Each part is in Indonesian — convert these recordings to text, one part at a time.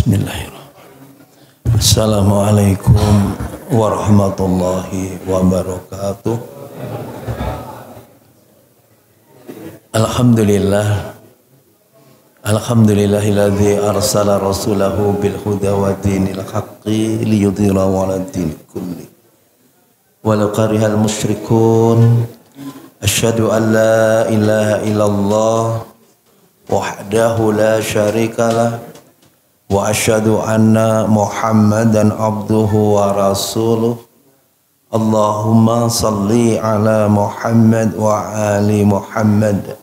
Bismillahirrahmanirrahim. Assalamualaikum warahmatullahi wabarakatuh. Alhamdulillahilladzi arsala rasulahu bil huda wa dinil haqqi liyudhhirahu 'alad din kulli walau karihal musyrikun. Asyhadu an la ilaha illallah wahdahu la syarikalah wa asyhadu anna Muhammadan abduhu wa rasuluh. Allahumma salli ala Muhammad wa ali Muhammad.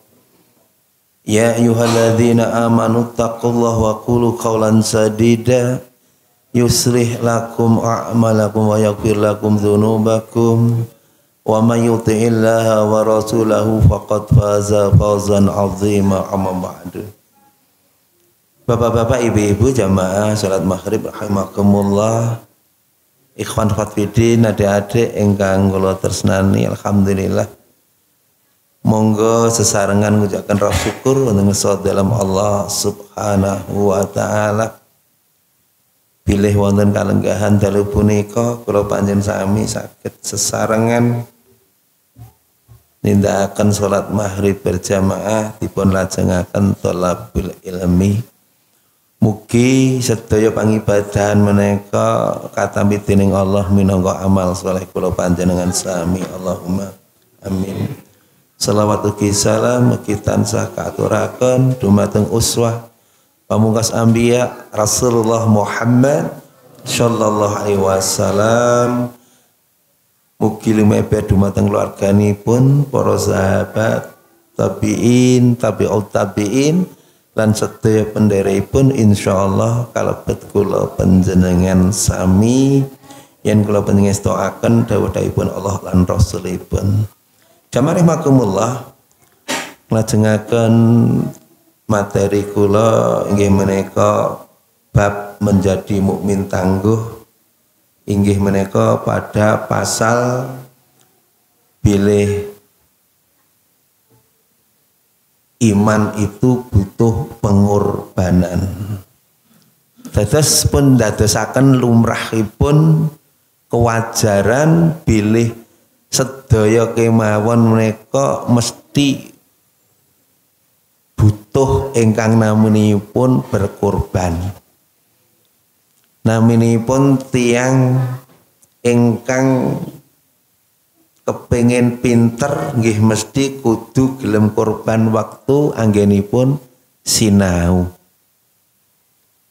Ya ayyuhalladzina amanu taqullaha wa qulu qawlan sadida yuslih lakum a'malakum wa yaghfir lakum dzunubakum wa may yuti'illaha wa rasulahu faqad faza fawzan 'azima. Amma ba'du. Bapak-bapak, ibu-ibu jamaah salat maghrib rahimakumullah, ikhwan fatwidin, adik-adik ingkang kula tresnani, alhamdulillah. Monggo sesarengan ngucapkan rasa syukur untuk dalam Allah Subhanahu wa taala. Bilih wonten kalenggahan dalu punika kula panjenengan sami saged sesarengan nindakaken salat maghrib berjamaah dipun lajengaken thalabul ilmi. Mugi sedaya pangibadahan menika katampi dening Allah minangka amal saleh kula panjenengan sami. Allahumma amin. Shalawat ugi salam mugi tansah kaaturaken dumateng uswah pamungkas anbiya Rasulullah Muhammad sallallahu alaihi wasallam. Mugi lumebet dumateng keluarganipun, para sahabat, tabi'in, tabi'ut tabi'in lan sedaya penderepun insyaallah kalebet kula panjenengan sami yen kula panjenengan stoaken dawuh-dawuhipun Allah lan Rasulipun. Jamaah rahimakumullah, nglajengaken materi kula inggih menika bab menjadi mukmin tangguh, inggih menika pada pasal bilih iman itu butuh pengorbanan. Dados pun dadosaken lumrahipun kewajaran bilih sedaya kemawon menika mesti butuh ingkang naminipun berkorban. Naminipun tiang ingkang kepengin pinter nggih mesti kudu gelem korban waktu anggenipun sinau.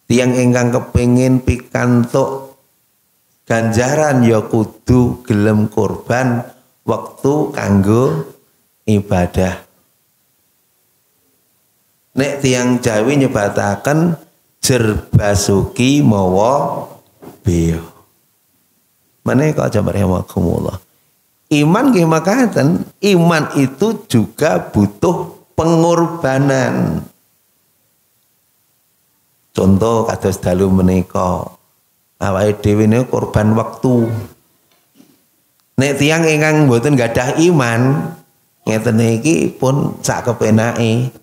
Tiang ingkang kepengin pikantuk ganjaran ya kudu gelem korban waktu kanggo ibadah. Nek tiang Jawi nyebataken jer basuki mawa beya. Menika jamaah rahimakumullah. Iman nggih makaten, iman itu juga butuh pengorbanan. Contoh kados dalu menika, awake dhewe niku korban waktu. Nek tiyang ingkang mboten gadah iman, ngeten iki pun sak kepenake.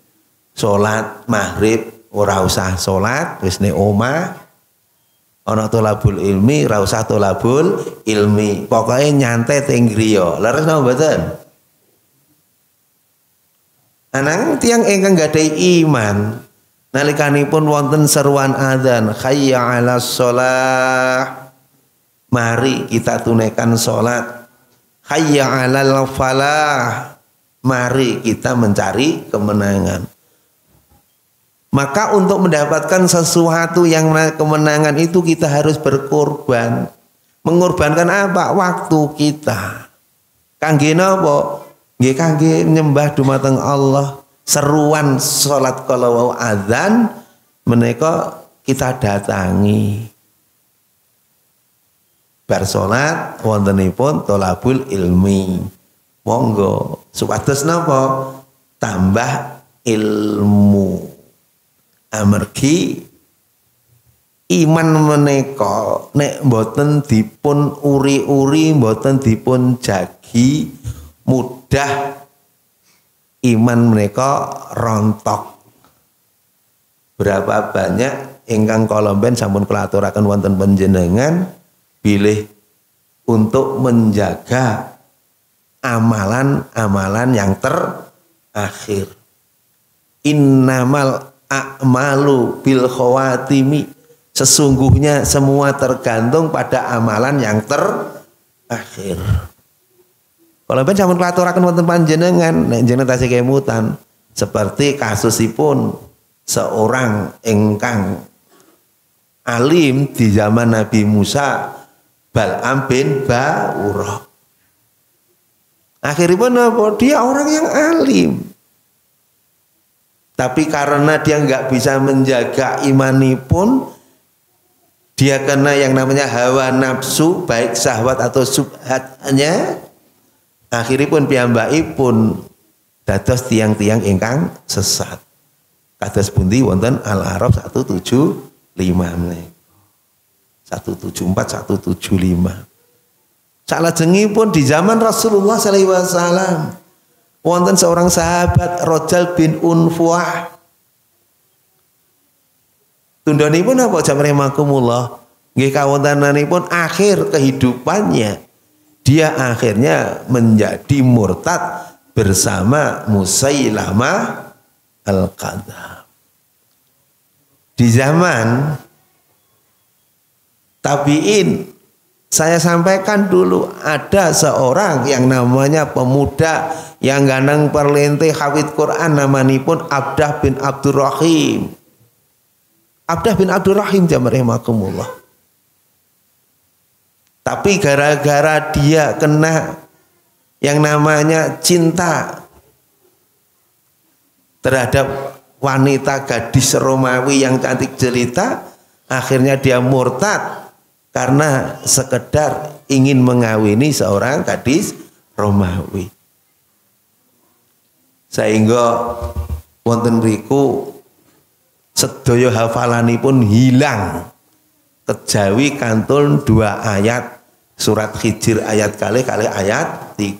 Salat maghrib ora usah salat, wis nek omah ana thalabul ilmi, ora usah thalabul ilmi. Pokoke nyantai teng griya. Leres napa mboten? Anang tiyang ingkang gadhahi iman, nalikanipun wonten seruan adzan, hayya 'alas shalah, mari kita tunaikan salat. Hayya 'alal falah, mari kita mencari kemenangan. Maka untuk mendapatkan sesuatu yang kemenangan itu kita harus berkorban. Mengorbankan apa? Waktu kita. Kangge napa? Nggih kangge nyembah dumateng Allah. Seruan salat kala wau adzan menika kita datangi. Bar salat wontenipun thalabul ilmi. Monggo supados napa? Tambah ilmu. Amargi iman menika nek mboten dipun uri-uri, mboten dipun jagi, mudah iman menika rontok. Berapa banyak ingkang kala ben sampun kula aturaken wonten panjenengan bilih untuk menjaga amalan-amalan yang terakhir. Innamal a'malu bil khawatimi, sesungguhnya semua tergantung pada amalan yang terakhir. Kalau ben sampun aturaken wonten panjenengan nek jenengan tasih kemutan seperti kasusipun seorang ingkang alim di zaman Nabi Musa, Bal'am bin Ba'urah. Akhirnya apa? Dia orang yang alim. Tapi karena dia nggak bisa menjaga imanipun, dia kena yang namanya hawa nafsu, baik syahwat atau subhatnya. Akhiripun piyambakipun dados tiang-tiang ingkang sesat. Kados pundi wonten Al-A'raf 175 menika. 174 175. Salajengipun di zaman Rasulullah sallallahu alaihi wasallam wonten seorang sahabat Rajal bin Unfuah. Tundhanipun apa jamremakumullah? Nggih kawontenanipun akhir kehidupannya dia akhirnya menjadi murtad bersama Musailamah Al-Kadzdzab. Di zaman tabi'in, saya sampaikan dulu ada seorang yang namanya pemuda yang gandeng perlente hafid Quran, namanipun Abdah bin Abdurrahim. Abdah bin Abdurrahim jamarahimakumullah. Tapi gara-gara dia kena yang namanya cinta terhadap wanita gadis Romawi yang cantik jelita, akhirnya dia murtad karena sekedar ingin mengawini seorang gadis Romawi. Sehingga wonten riku sedaya hafalanipun hilang, kejawi kantun 2 ayat surat Hijr ayat kali ayat 3.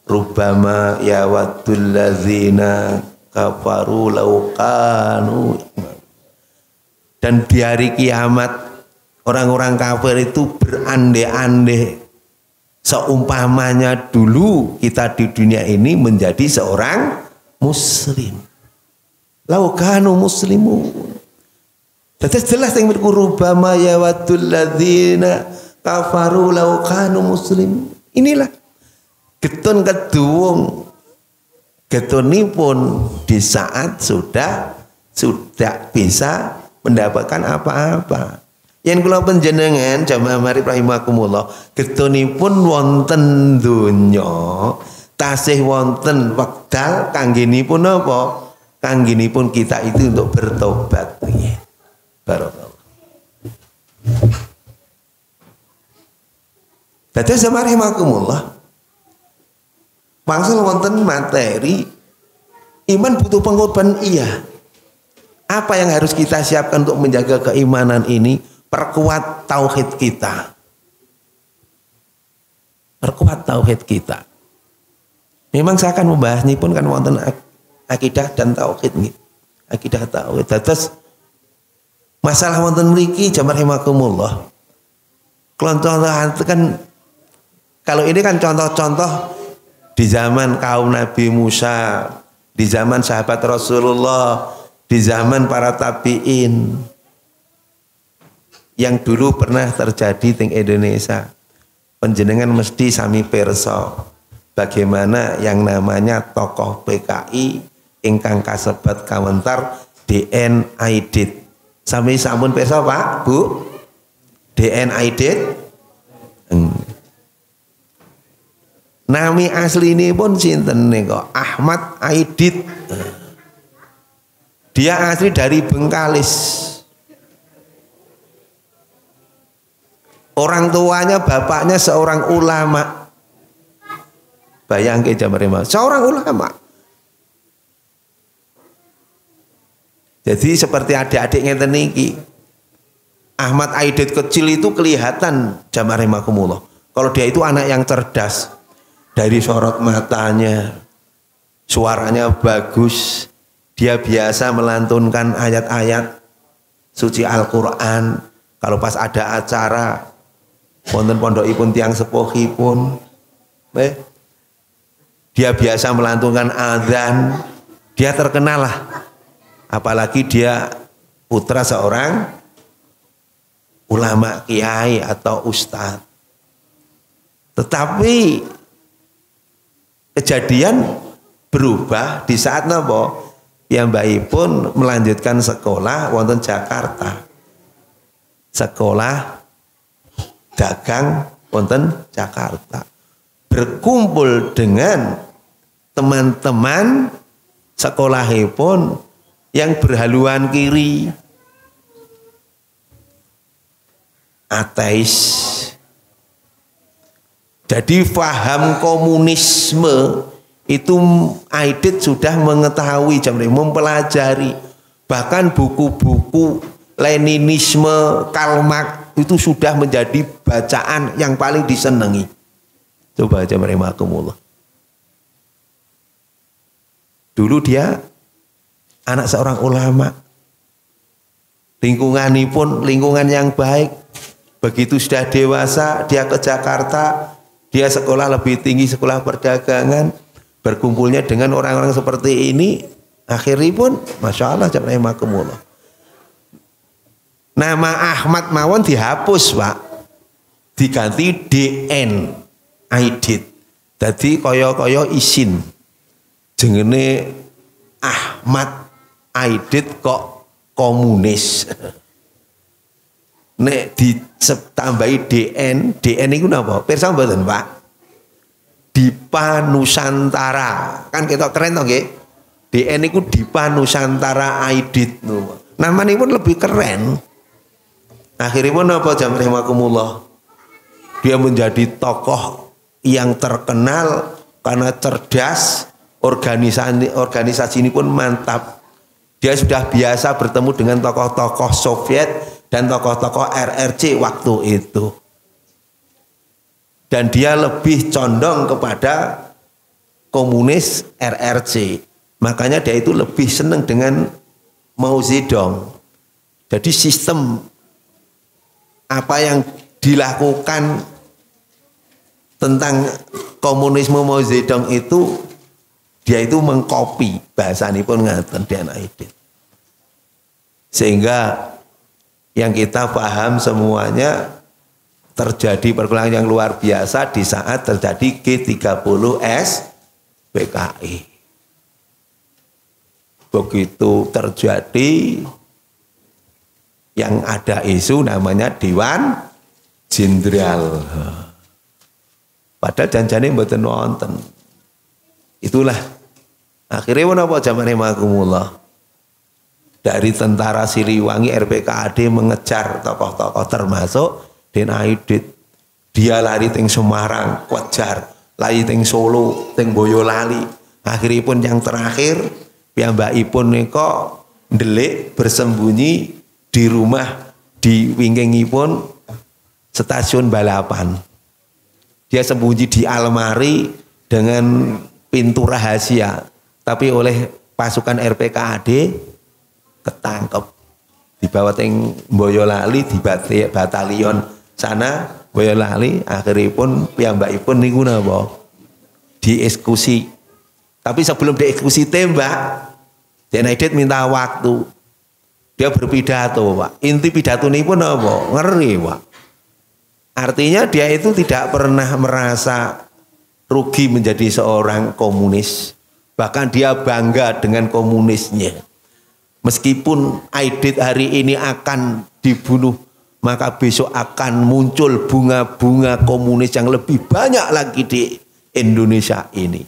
Rubama ya waddul ladzina kafaru law kanu. Dan di hari kiamat orang-orang kafir itu berandai-andai seumpamanya dulu kita di dunia ini menjadi seorang muslim. Law kanu muslimun. Tetes jelas yang berkurubama ya waddul ladzina kafaru law kanu muslim. Inilah getun keduwung getunipun di saat sudah bisa mendapatkan apa-apa. Yen kula panjenengan jamaah mari rahimakumullah, getunipun wonten donya tasih wonten wekdal kanggenipun apa? Kanggenipun kita itu untuk bertobat. Barakallah. Dadi samarahimakumullah. Maksud wonten materi iman butuh pengorbanan, iya. Apa yang harus kita siapkan untuk menjaga keimanan ini? Perkuat tauhid kita. Perkuat tauhid kita. Memang saya akan membahas ini pun kan wonten akidah dan tauhid nih. Akidah tauhid. Terus masalah wonten mriki jamarahimakumullah. Contoh kan kalau ini kan contoh-contoh di zaman kaum Nabi Musa, di zaman sahabat Rasulullah, di zaman para tabi'in yang dulu pernah terjadi di Indonesia. Panjenengan mesti sami pirsa bagaimana yang namanya tokoh PKI ingkang kasebat kawentar DN Aidit. Sami sampun pirsa Pak, Bu? DN Aidit. Nami asli ini pun sinten nika? Ahmad Aidit. Dia asli dari Bengkalis. Orang tuanya, bapaknya seorang ulama. Bayangke jamrema, seorang ulama. Jadi seperti adik-adik ngeten niki. Ahmad Aidit kecil itu kelihatan jamarahimakumullah. Kalau dia itu anak yang cerdas. Dari sorot matanya, suaranya bagus, dia biasa melantunkan ayat-ayat suci Al-Quran. Kalau pas ada acara wonten pondokipun tiang sepuhipun, dia biasa melantunkan adzan, dia terkenal lah. Apalagi dia putra seorang ulama kiai atau ustadz. Tetapi kejadian berubah di saat napa? Piyambakipun melanjutkan sekolah wonten Jakarta. Sekolah dagang wonten Jakarta. Berkumpul dengan teman-teman sekolahipun yang berhaluan kiri, ateis. Jadi faham komunisme itu Aidit sudah mengetahui, mempelajari. Bahkan buku-buku Leninisme, Karl Marx itu sudah menjadi bacaan yang paling disenangi. Coba aja meremakumullah. Dulu dia anak seorang ulama. Lingkungan pun lingkungan yang baik. Begitu sudah dewasa, dia ke Jakarta, dia sekolah lebih tinggi, sekolah perdagangan, berkumpulnya dengan orang-orang seperti ini, akhirnya pun, Masya Allah, rahimahkumullah. Nama Ahmad mawon dihapus, Pak. Diganti DN, Aidit. Jadi koyo-koyo isin. Jenenge Ahmad Aidit kok komunis. Nek ditambahi DN itu napa? Pirsa mboten, Pak? Dipa Nusantara. Kan kita keren toh nggih. DN itu Dipa Nusantara Aidit. Namanya pun lebih keren. Akhirnya pun napa jamrimakumullah? Dia menjadi tokoh yang terkenal karena cerdas, organisasi ini pun mantap. Dia sudah biasa bertemu dengan tokoh-tokoh Soviet dan tokoh-tokoh RRC waktu itu. Dan dia lebih condong kepada komunis RRC. Makanya dia itu lebih senang dengan Mao Zedong. Jadi sistem apa yang dilakukan tentang komunisme Mao Zedong itu, dia itu mengkopi, bahasa ini pun ngaten dan Aidit. Sehingga yang kita paham semuanya terjadi perkembangan yang luar biasa di saat terjadi G30S PKI. Begitu terjadi yang ada isu namanya Dewan Jenderal. Padahal janjane mboten wonten. Itulah akhirnya menapa jamane makumullah. Dari tentara Siliwangi RPKAD mengejar tokoh-tokoh termasuk Den Aidit. Dia lari teng Semarang, kejar, lari teng Solo, teng Boyolali. Akhirnya pun yang terakhir piyambakipun nika ndelik bersembunyi di rumah di wingkingipun stasiun balapan. Dia sembunyi di almari dengan pintu rahasia, tapi oleh pasukan RPKAD ketangkep, dibawa teng Boyolali di batalion sana Boyolali. Akhirnya pun piyambakipun niku napa dieksekusi. Tapi sebelum dieksekusi tembak, Den Aidit minta waktu. Dia berpidato, Pak. Inti pidato ini pun apa? Ngeri, Pak. Artinya dia itu tidak pernah merasa rugi menjadi seorang komunis. Bahkan dia bangga dengan komunisnya. Meskipun Aidit hari ini akan dibunuh, maka besok akan muncul bunga-bunga komunis yang lebih banyak lagi di Indonesia ini.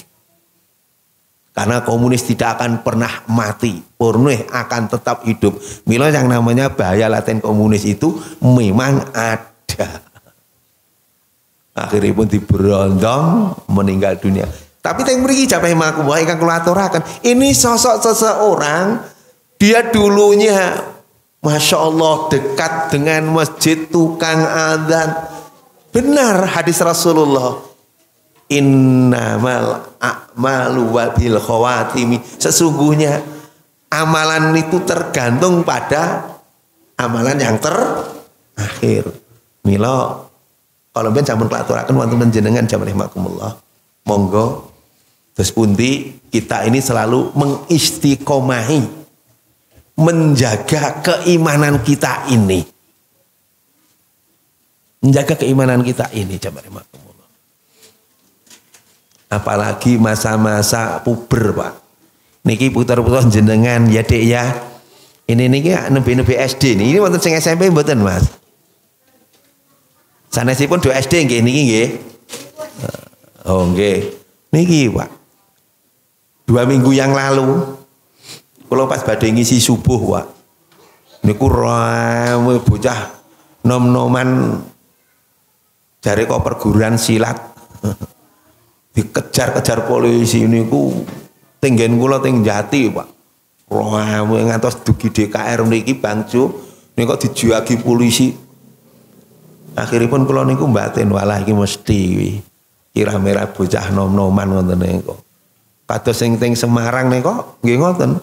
Karena komunis tidak akan pernah mati, purnih akan tetap hidup. Mila yang namanya bahaya laten komunis itu memang ada. Akhirnya pun diberondong meninggal dunia. Tapi yang mriki japai maku wae ingkang kula aturaken, ini sosok seseorang, dia dulunya Masya Allah dekat dengan masjid, tukang adzan. Benar hadis Rasulullah, innamal a'malu wabil khawatimi. Sesungguhnya amalan itu tergantung pada amalan yang terakhir. Mila kalau ben sampun klaturaken wonten panjenengan jam rahimakumullah. Monggo terus pundi kita ini selalu mengistiqomahi menjaga keimanan kita ini. Menjaga keimanan kita ini jam rahimakumullah. Apalagi masa-masa puber, Pak. Niki putar-putar jenengan ya Dek ya. Ini niki nembe-nembe SD nih. Ini wonten sing SMP mboten, Mas? Sanesipun do SD nggih niki nggih. Oh nggih. Niki, Pak. 2 minggu yang lalu kula pas badhe ngisi subuh, Pak. Niku rame bocah nom-noman jare kok perguruan silat. Dikejar-kejar polisi niku tenggen kula teng Jati, Pak. Rame ngantos dugi DKR niki Bangjo niku dijuagi polisi. Akhiripun kula niku mbaten walah iki mesti kira merah bocah nom-noman ngoten niku. Kados sing teng Semarang niku nggih ngoten.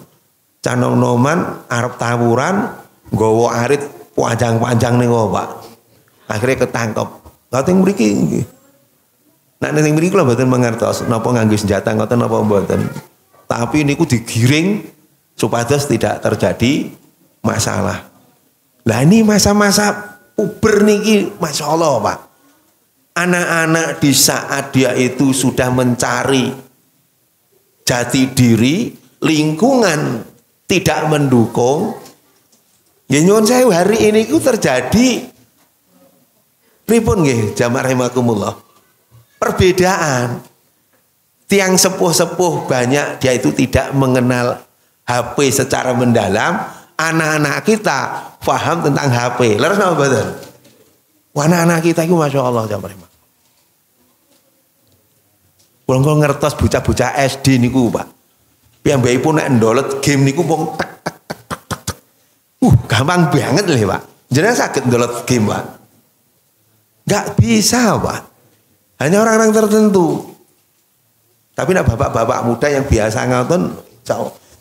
Cah nom-noman arep tawuran nggawa arit panjang-panjang niku, Pak. Akhirnya ketangkep. Lah teng mriki nggih. Nek ning mriki kula mboten mangertos napa nganggo senjata ngoten napa mboten. Tapi niku digiring supados tidak terjadi masalah. Lah ini masa-masa puber niki Masya Allah, Pak. Anak-anak di saat dia itu sudah mencari jati diri, lingkungan tidak mendukung. Ya nyuwun saya hari ini ku terjadi pripun nggih jamaah rahimakumullah. Perbedaan. Tiang sepuh-sepuh banyak dia itu tidak mengenal HP secara mendalam. Anak-anak kita paham tentang HP. Leres napa mboten? Anak-anak kita itu Masya Allah jamaah. Kula ngertos bocah-bocah SD niku, Pak. Piyambakipun nek ndolet game niku wong tek tek tek tek tek. Gampang banget lho, Pak. Jenengan saged ndolet game, Pak. Enggak bisa, Pak. Hanya orang-orang tertentu. Tapi nak bapak-bapak muda yang biasa ngoten,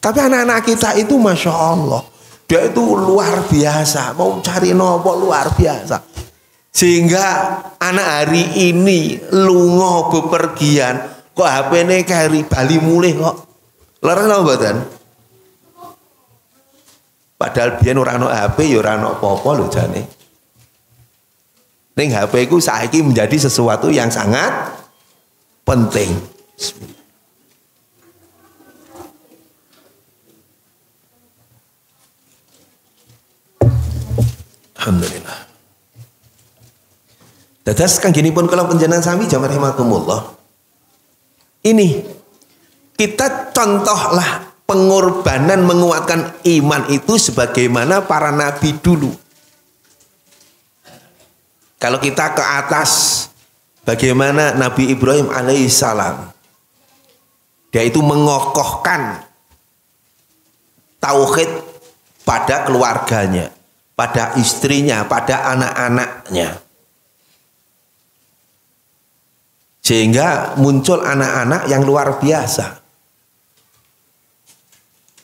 tapi anak-anak kita itu Masya Allah. Dia itu luar biasa. Mau cari nopo luar biasa. Sehingga anak hari ini lunga bepergian. Kok HP-ne kari bali mulih kok. Larang napa mboten? Padahal biyen ora ana HP ya ora ana apa-apa lho jane. Ning HP ku saiki menjadi sesuatu yang sangat penting. Bismillah. Alhamdulillah. Dados kang gini pun kalau panjenengan sami jamaah rahimakumullah. Ini kita contohlah pengorbanan menguatkan iman itu sebagaimana para nabi dulu. Kalau kita ke atas, bagaimana Nabi Ibrahim alaihissalam, dia itu mengokohkan tauhid pada keluarganya, pada istrinya, pada anak-anaknya. Sehingga muncul anak-anak yang luar biasa.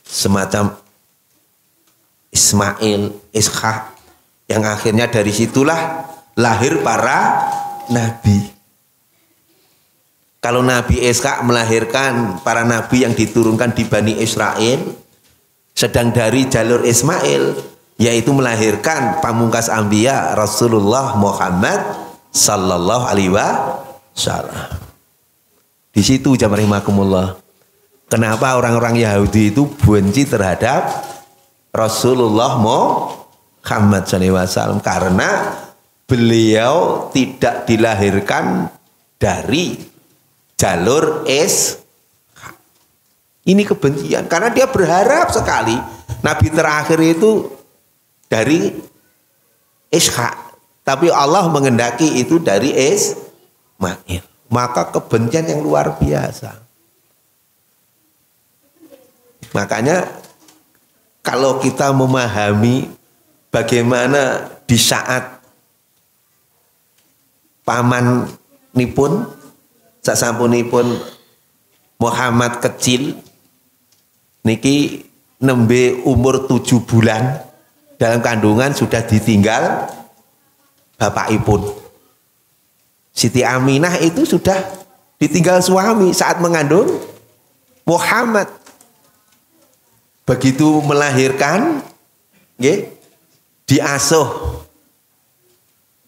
Semacam Ismail, Ishak, yang akhirnya dari situlah lahir para nabi. Kalau Nabi Ishak melahirkan para nabi yang diturunkan di Bani Israel, sedang dari jalur Ismail, yaitu melahirkan pamungkas anbiya Rasulullah Muhammad sallallahu alaihi wasallam. Di situ jamaah rahimakumullah. Kenapa orang-orang Yahudi itu benci terhadap Rasulullah Muhammad sallallahu alaihi wasallam? Karena beliau tidak dilahirkan dari jalur ini kebencian karena dia berharap sekali nabi terakhir itu dari Ishak, tapi Allah mengendaki itu dari Ismail. Maka kebencian yang luar biasa. Makanya kalau kita memahami bagaimana di saat paman nipun sasampunipun Muhammad kecil niki nembe umur 7 bulan dalam kandungan sudah ditinggal bapakipun. Siti Aminah itu sudah ditinggal suami saat mengandung Muhammad. Begitu melahirkan, diasuh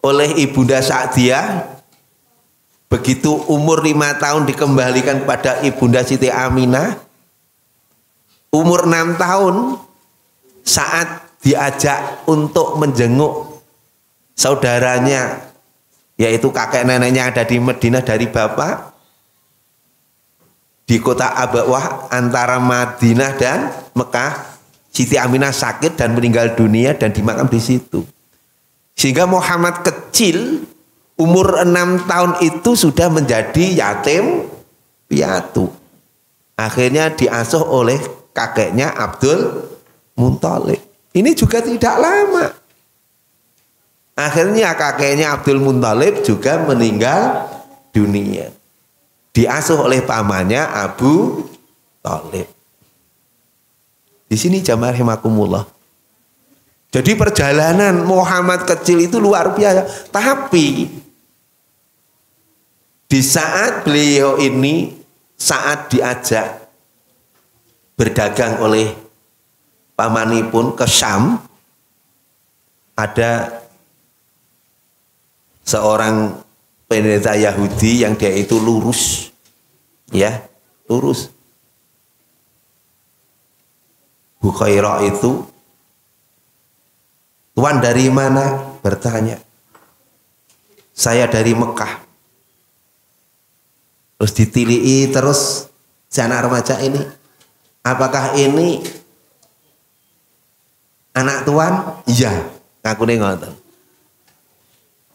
oleh Ibunda Sa'diyah. Begitu umur 5 tahun dikembalikan kepada Ibunda Siti Aminah. Umur 6 tahun saat diajak untuk menjenguk saudaranya, yaitu kakek neneknya ada di Madinah dari bapak, di kota Abawah antara Madinah dan Mekah. Siti Aminah sakit dan meninggal dunia dan dimakam di situ. Sehingga Muhammad kecil umur 6 tahun itu sudah menjadi yatim piatu. Akhirnya diasuh oleh kakeknya Abdul Muthalib. Ini juga tidak lama. Akhirnya kakeknya Abdul Muthalib juga meninggal dunia. Diasuh oleh pamannya Abu Thalib. Di sini jamaah rahimakumullah. Jadi perjalanan Muhammad kecil itu luar biasa. Tapi di saat beliau ini saat diajak berdagang oleh pamanipun ke Syam, ada seorang pendeta Yahudi yang dia itu lurus, ya, lurus. Bukhairah itu, "Tuan dari mana?" bertanya. "Saya dari Mekah." Terus ditilii terus si anak remaja ini, "Apakah ini anak tuan?" "Iya," ngakune ngoten.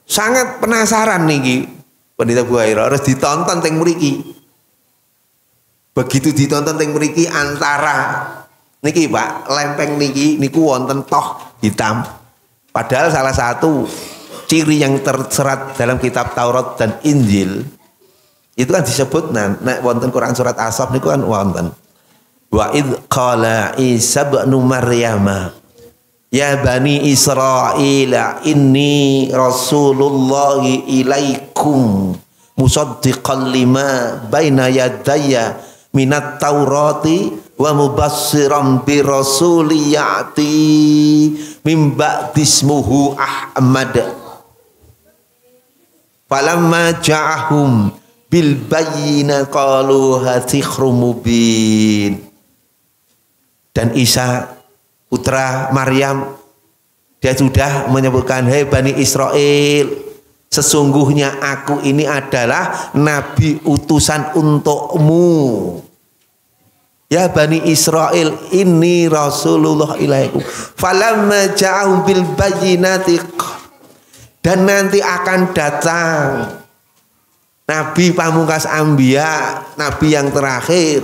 Sangat penasaran niki pendeta Bukhairah, harus ditonton teng mriki. Begitu ditonton teng mriki antara niki Pak, lempeng niki niku wonten toh hitam. Padahal salah satu ciri yang terserat dalam kitab Taurat dan Injil itu kan disebut nek wonten Quran surat As-Saff niku kan wonten. Wa id qala Isa ibnu Maryam ya bani Israila inni rasulullahi ilaikum musaddiqan lima baina yadayya minat taurati wa mubassiran bi rasuli ya'ti mim ba'dismuhu Ahmad. Falamma ja'ahum bil bayyina qalu hasikhrum mubin. Dan Isa putra Maryam dia sudah menyebutkan, "Hei Bani Israel, sesungguhnya aku ini adalah nabi utusan untukmu. Ya Bani Israel, ini Rasulullah ilaikum." Falamma ja'ahum bil bayyinati, dan nanti akan datang Nabi pamungkas Anbiya, Nabi yang terakhir,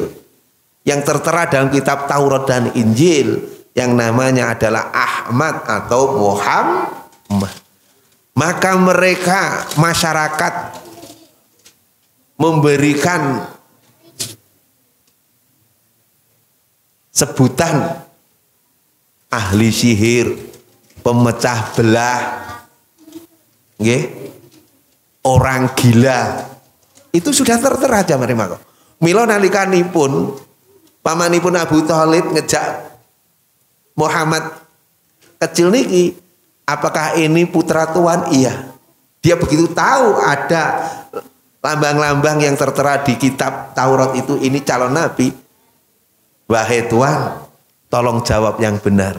yang tertera dalam kitab Taurat dan Injil, yang namanya adalah Ahmad atau Muhammad. Maka mereka, masyarakat, memberikan sebutan ahli sihir, pemecah belah, orang gila. Itu sudah tertera aja mereka. Mila nalikanipun pamanipun Abu Thalib ngejak Muhammad kecil niki, apakah ini putra tuan? Iya. Dia begitu tahu ada lambang-lambang yang tertera di kitab Taurat itu, ini calon nabi. "Wahai tuan, tolong jawab yang benar.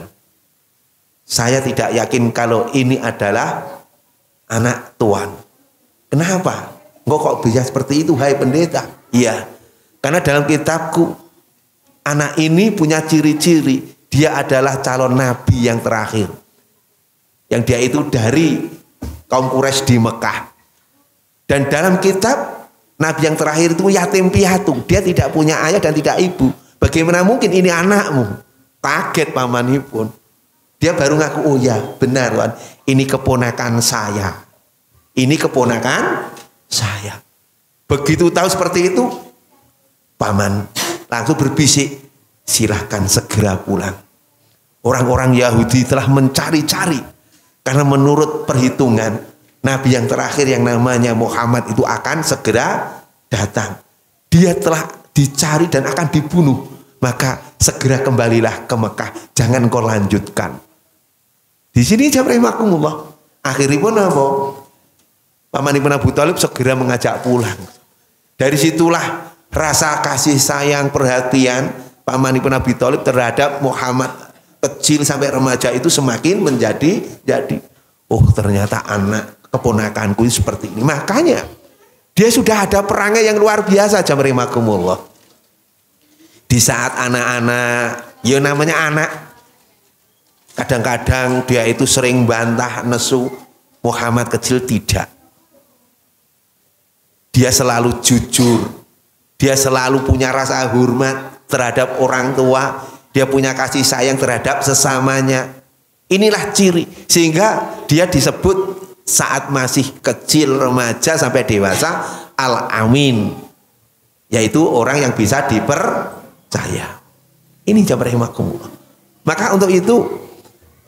Saya tidak yakin kalau ini adalah anak tuan." "Kenapa? Engkau kok bisa seperti itu, hai pendeta?" "Iya, karena dalam kitabku anak ini punya ciri-ciri, dia adalah calon nabi yang terakhir. Yang dia itu dari kaum Quraisy di Mekah. Dan dalam kitab nabi yang terakhir itu yatim piatu, dia tidak punya ayah dan tidak ibu. Bagaimana mungkin ini anakmu?" Kaget pamanipun. Dia baru ngaku, "Oh ya, benar tuan, ini keponakan saya. Ini keponakan saya." Begitu tahu seperti itu, paman langsung berbisik, "Silahkan segera pulang. Orang-orang Yahudi telah mencari-cari karena menurut perhitungan Nabi yang terakhir yang namanya Muhammad itu akan segera datang. Dia telah dicari dan akan dibunuh. Maka segera kembalilah ke Mekah. Jangan kau lanjutkan. Di sini jamaah akhirnya pun apa? Pamanipun Abu Thalib segera mengajak pulang. Dari situlah rasa kasih sayang perhatian pamanipun Abu Thalib terhadap Muhammad kecil sampai remaja itu semakin menjadi oh ternyata anak keponakanku seperti ini. Makanya dia sudah ada perangai yang luar biasa jamaah. Di saat anak-anak, ya namanya anak, kadang-kadang dia itu sering bantah nesu. Muhammad kecil tidak. Dia selalu jujur. Dia selalu punya rasa hormat terhadap orang tua. Dia punya kasih sayang terhadap sesamanya. Inilah ciri. Sehingga dia disebut saat masih kecil, remaja sampai dewasa, Al-Amin. Yaitu orang yang bisa dipercaya. Ini jamaah. Maka untuk itu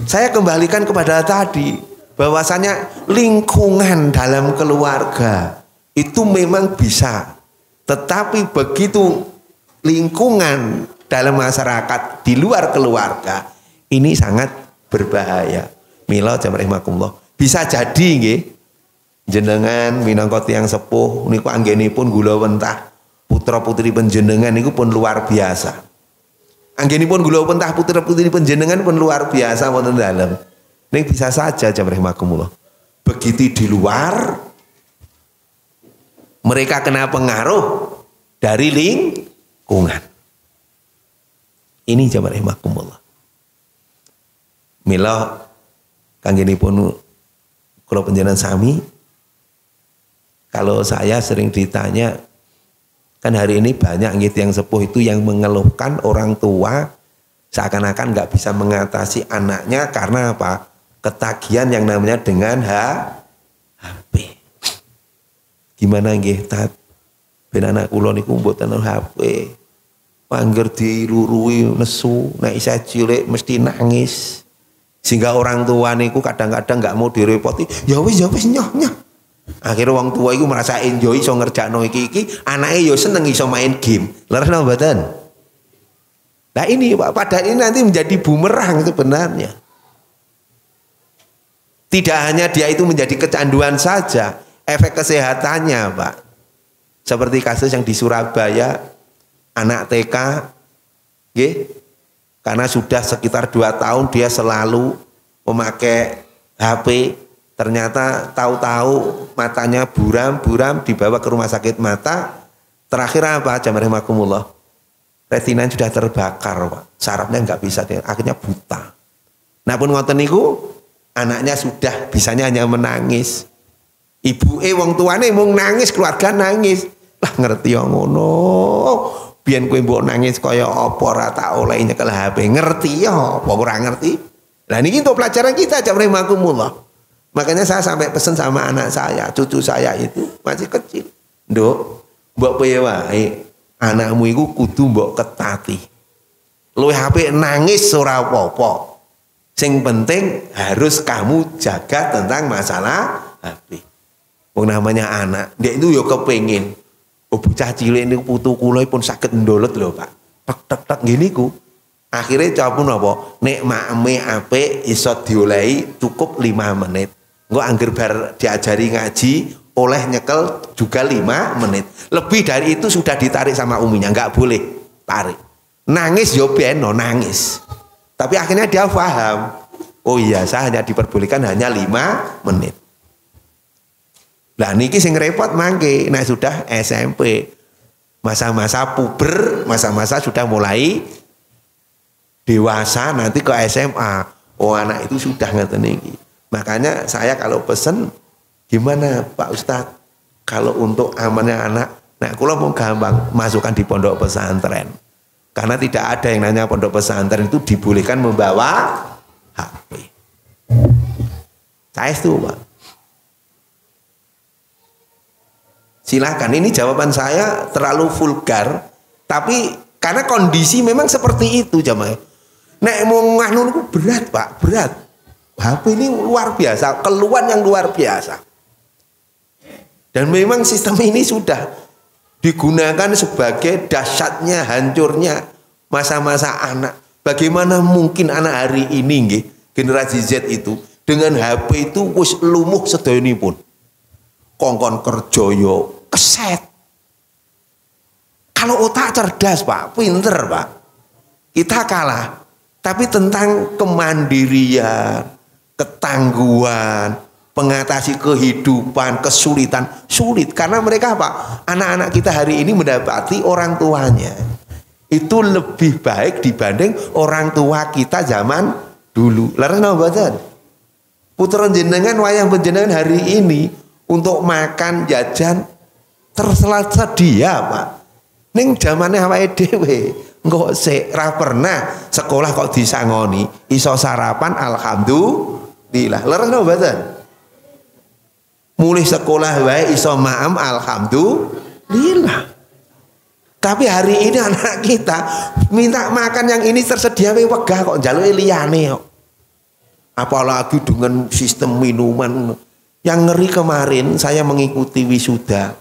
saya kembalikan kepada tadi. Bahwasanya lingkungan dalam keluarga itu memang bisa, tetapi begitu lingkungan dalam masyarakat di luar keluarga ini sangat berbahaya. Mila jamaah bisa jadi nggih jenengan minangka tiyang sepuh niku anggenipun gula wentah putra-putri panjenengan niku pun luar biasa. Anggenipun gula wentah putra-putri panjenengan pun luar biasa wonten dalem. Ning bisa saja jamaah begitu di luar mereka kena pengaruh dari lingkungan. Ini jamaah rahimakumullah. Mila kanggenipun kula panjenengan sami, kalau saya sering ditanya, kan hari ini banyak yang sepuh itu yang mengeluhkan orang tua seakan-akan nggak bisa mengatasi anaknya karena apa? Ketagihan yang namanya dengan HP. Gimana nggih tat ben anak kula niku mboten HP. Pangger dilurui nesu, nek isih cilik mesti nangis. Sehingga orang tua niku kadang-kadang enggak mau direpoti. Ya wis nyoh. Akhirnya wong tua iku merasa enjoy iso ngerjakno iki, anake ya seneng iso main game. Leres napa mboten? Nah ini Pak, padahal ini nanti menjadi bumerang sebenarnya. Tidak hanya dia itu menjadi kecanduan saja, efek kesehatannya Pak. Seperti kasus yang di Surabaya, anak TK, karena sudah sekitar 2 tahun dia selalu memakai HP, ternyata tahu-tahu matanya buram, dibawa ke rumah sakit mata, terakhir apa? Jamaah rahimakumullah, retina sudah terbakar Pak, sarafnya nggak bisa, akhirnya buta. Nah pun ngoten niku, anaknya sudah bisanya hanya menangis. Ibu wong tuane mung nangis, keluarga nangis. Lah ngerti ya ngono. Biyen kowe mbok nangis kaya apa ora tak oleh nyekel HP. Ngerti ya apa ora ngerti? Lah niki untuk pelajaran kita jamaah rahimakumullah. Makanya saya sampai pesan sama anak saya, cucu saya itu masih kecil. Nduk, mbok piye wae anakmu iku kudu mbok ketati. Luwih HP nangis ora apa-apa. Sing penting harus kamu jaga tentang masalah HP. Wong namanya anak, dia itu ya kepengin. Oh bocah cilik niku putu kula pun saged ndolot lho Pak. Tek ngene iku. Akhire capun apa? Nek makme apik iso diolehi cukup 5 menit. Engko angger bar diajari ngaji oleh nyekel juga 5 menit. Lebih dari itu sudah ditarik sama uminya, enggak boleh tarik. Nangis yo beno nangis. Tapi akhirnya dia paham, oh iya saya hanya diperbolehkan hanya 5 menit. Lah niki sing repot mangke, nah sudah SMP, masa-masa puber, masa-masa sudah mulai dewasa, nanti ke SMA, oh anak itu sudah ngeten niki. Makanya saya kalau pesen, gimana Pak Ustadz, kalau untuk amannya anak, nah kula mau gampang masukkan di pondok pesantren. Karena tidak ada yang namanya pondok pesantren itu dibolehkan membawa HP. Saya itu Pak. Silakan, ini jawaban saya terlalu vulgar, tapi karena kondisi memang seperti itu jamaah. Nek mau nganu niku berat, Pak, berat. HP ini luar biasa, keluhan yang luar biasa. Dan memang sistem ini sudah digunakan sebagai dahsyatnya, hancurnya masa-masa anak. Bagaimana mungkin anak hari ini nggih, generasi Z itu dengan HP itu wis lumuh sedayanipun. Kongkon kerja yo keset. Kalau otak cerdas, Pak, pinter, Pak. Kita kalah. Tapi tentang kemandirian, ketangguhan, pengatasi kehidupan, kesulitan, sulit. Karena mereka apa? Anak-anak kita hari ini mendapati orang tuanya itu lebih baik dibanding orang tua kita zaman dulu. Laras mboten. Putra jenengan wayang panjenengan hari ini untuk makan jajan tersedia, Pak. Ning zamane awake dhewe engko sik ra pernah sekolah kok disangoni iso sarapan alhamdulillah. Leres napa mboten? Mulih sekolah wae iso maem alhamdulillah. Tapi hari ini anak kita minta makan yang ini tersedia wegah kok njaluke liyane kok. Apalagi dengan sistem minuman. Yang ngeri kemarin saya mengikuti wisuda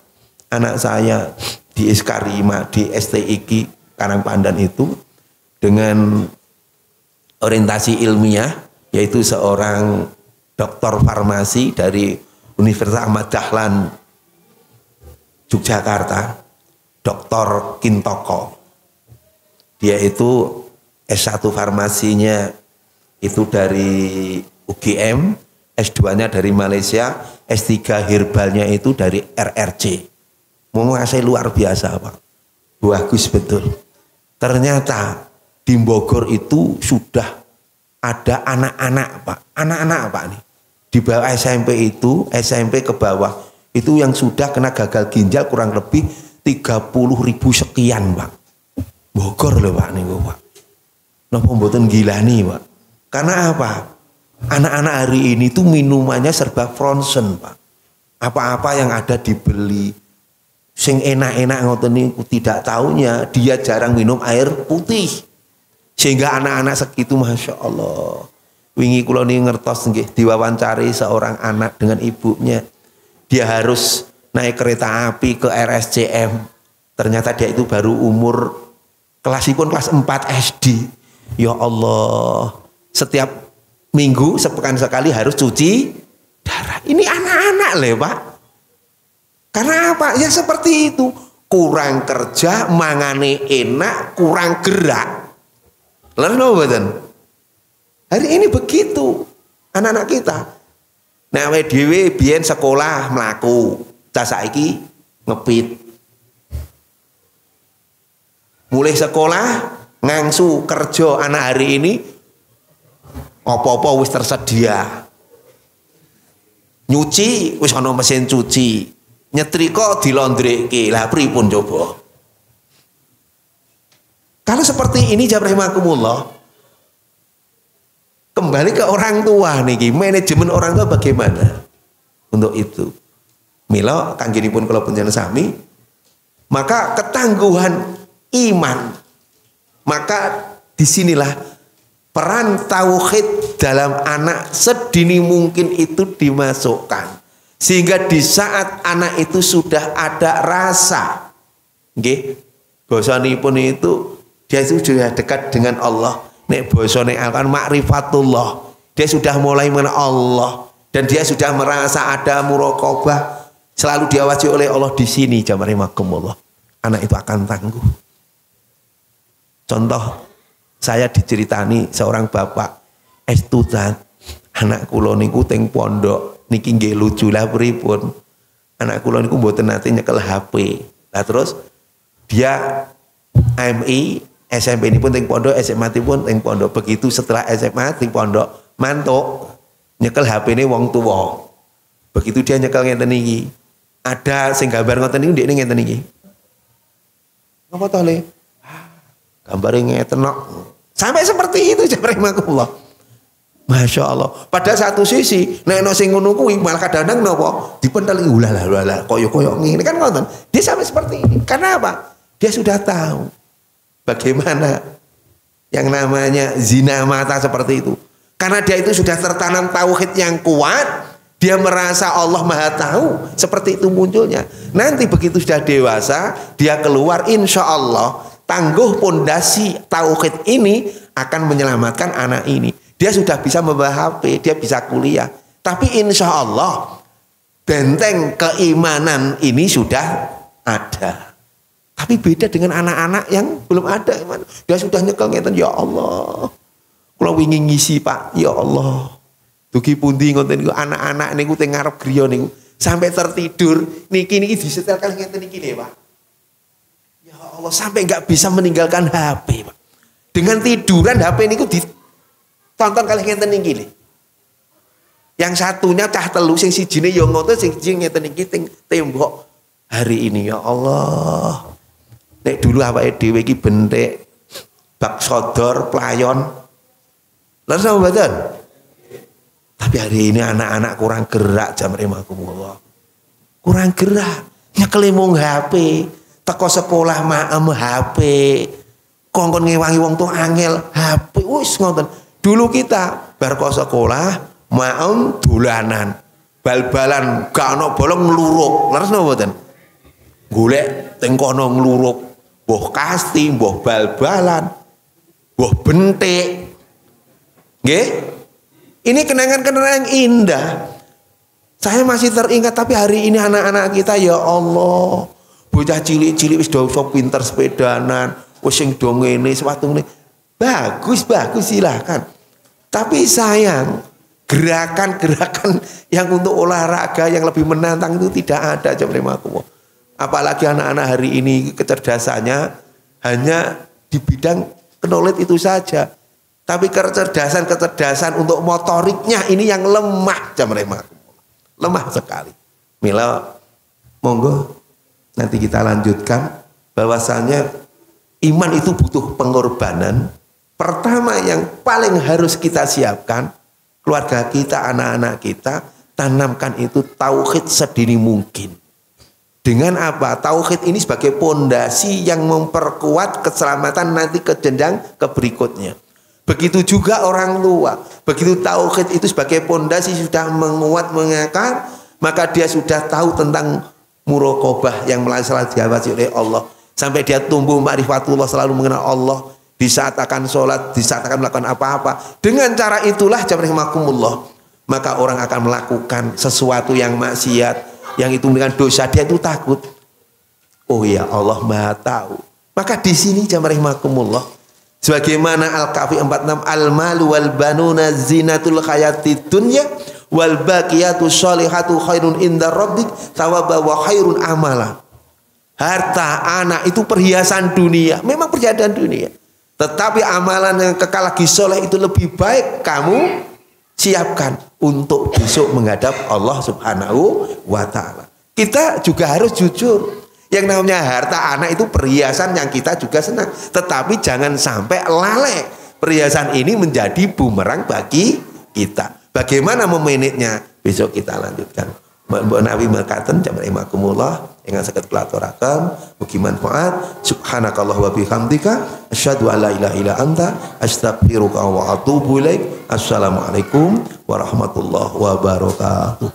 anak saya di SK5 di STIK Karangpandan itu dengan orientasi ilmiah, yaitu seorang doktor farmasi dari Universitas Ahmad Dahlan Yogyakarta, Dr. Kintoko. Dia itu S1 farmasinya itu dari UGM, S2-nya dari Malaysia, S3 herbalnya itu dari RRC. Menguasai luar biasa, Pak. Bagus betul. Ternyata di Bogor itu sudah ada anak-anak, Pak. Anak-anak Pak nih. Di bawah SMP itu, SMP ke bawah itu yang sudah kena gagal ginjal kurang lebih 30.000 sekian, Pak. Bogor loh, Pak nih, Pak. Napa mboten gila nih, Pak. Karena apa? Anak-anak hari ini tuh minumannya serba frozen, Pak. Apa-apa yang ada dibeli. Sing enak-enak ngoten niku tidak taunya dia jarang minum air putih. Sehingga anak-anak segitu Masya Allah. Wingi kula niki ngertos nggih diwawancari seorang anak dengan ibunya. Dia harus naik kereta api ke RSCM. Ternyata dia itu baru umur kelasipun kelas 4 SD. Ya Allah, setiap minggu sepekan sekali harus cuci darah. Ini anak-anak lho, Pak. Karena apa? Ya seperti itu. Kurang kerja, mangane enak, kurang gerak. Lalu betul. Hari ini begitu anak-anak kita. Nah, dhewe biyen sekolah mlaku, cah saiki ngepit. Mulai sekolah ngangsu kerja anak hari ini apa-apa wis tersedia. Nyuci wis ana mesin cuci. Nyetrika dilondreke. Lah pripun coba? Kalau seperti ini jazakumullah, kembali ke orang tua niki, manajemen orang tua bagaimana? Untuk itu, mila kanjenipun kula panjenengan sami, maka ketangguhan iman, maka disinilah peran tauhid dalam anak sedini mungkin itu dimasukkan. Sehingga di saat anak itu sudah ada rasa, nggih, basanipun itu dia sudah dekat dengan Allah. Nek basane akan ma'rifatullah, dia sudah mulai mengenal Allah dan dia sudah merasa ada muraqabah, selalu diawasi oleh Allah di sini. Jamarimakumullah, anak itu akan tangguh. Contoh, saya diceritani seorang bapak estudan, anak kula niku teng pondok. Niki nggih lucu lah pripun. Anak kula niku mboten nate nyekel HP. Lah terus dia AMI, SMP ini pun teng pondok, SMA pun teng pondok. Begitu setelah SMA teng pondok, mantuk nyekel HP ini wong tuwa. Begitu dia nyekel ngeten niki. Ada sing gambar ngoten niku ndekne ngeten niki. Apa to Le? Gambare ngeten kok. Sampai seperti itu jazakumullah. Masya Allah. Pada satu sisi, nek sing ngono kuwi malah kadang-kadang napa dipenteli ulalah koyo-koyo ngene kan ngoten. Dia sampai seperti ini. Karena apa? Dia sudah tahu bagaimana yang namanya zina mata seperti itu. Karena dia itu sudah tertanam tauhid yang kuat, dia merasa Allah Maha Tahu, seperti itu munculnya. Nanti begitu sudah dewasa, dia keluar, insya Allah tangguh pondasi tauhid ini akan menyelamatkan anak ini. Dia sudah bisa membawa HP, dia bisa kuliah. Tapi insya Allah benteng keimanan ini sudah ada. Tapi beda dengan anak-anak yang belum ada iman. Dia sudah nyekel ngeten, ya Allah. Kalau ingin ngisi Pak, ya Allah. Dugi pundi ngoten niku anak-anak niku teng ngarep griya niku sampai tertidur niki disetelkan ngeten niki lho Pak. Ya Allah, sampai enggak bisa meninggalkan HP Pak. Dengan tiduran HP niku ditonton kalih ngeten niki lho. Yang satunya cah telu sing sijine ya ngoten sing siji ngeten niki teng tembok. Hari ini ya Allah. Nek dulu awake dhewe iki bentek bak sodor playon. Lah sama mboten? Tapi hari ini anak-anak kurang gerak jam rimakumullah. Kurang gerak. Nyekeli mung HP. Teko sekolah maem HP. Kongkon ngewangi wong tuh angel HP. Wis ngoten. Dulu kita bar kok sekolah maem dolanan. Bal-balan gak ono bolong ngluruk. Leres napa mboten? Golek teng kono ngluruk. Mbah kasti, mbah bal-balan. Mbah bentik. Nggih? Ini kenangan-kenangan yang indah. Saya masih teringat, tapi hari ini anak-anak kita ya Allah, bocah cilik-cilik wis do iso pinter sepedanan, wis sing do ngene sewatune. Bagus silakan. Tapi sayang, gerakan-gerakan yang untuk olahraga yang lebih menantang itu tidak ada jam 5 aku. Apalagi anak-anak hari ini kecerdasannya hanya di bidang knowledge itu saja. Tapi kecerdasan untuk motoriknya ini yang lemah jam 5. Lemah sekali. Mila, monggo nanti kita lanjutkan bahwasanya iman itu butuh pengorbanan. Pertama yang paling harus kita siapkan, keluarga kita, anak-anak kita, tanamkan itu tauhid sedini mungkin. Dengan apa? Tauhid ini sebagai pondasi yang memperkuat keselamatan nanti ke jenjang ke berikutnya. Begitu juga orang tua. Begitu tauhid itu sebagai pondasi sudah menguat mengakar, maka dia sudah tahu tentang muraqabah yang selalu diawasi oleh Allah. Sampai dia tumbuh ma'rifatullah, selalu mengenal Allah di saat akan sholat, di saat akan melakukan apa-apa. Dengan cara itulah jamaah, maka orang akan melakukan sesuatu yang maksiat, yang itu dengan dosa, dia itu takut. Oh ya, Allah Maha tahu. Maka di sini jamaah, sebagaimana Al-Kahfi 46, al-malu wal banuna zinatul hayatid dunya wal baqiyatu sholihatu khairun inda rabbik thawaba wa khairun amala. Harta, anak itu perhiasan dunia, memang perhiasan dunia. Tetapi amalan yang kekal lagi soleh itu lebih baik kamu siapkan untuk besok menghadap Allah Subhanahu wa taala. Kita juga harus jujur. Yang namanya harta anak itu perhiasan yang kita juga senang. Tetapi jangan sampai lalai. Perhiasan ini menjadi bumerang bagi kita. Bagaimana memanagenya? Besok kita lanjutkan. Mbak Nabi mengatakan jamaah imakumullah dengan sakit pelaturakan mugi manfaat. Subhanakallah wa bihamdika asyhadu an la ilaha illa anta astaghfiruka wa atubu ilaik. Assalamualaikum warahmatullahi wabarakatuh.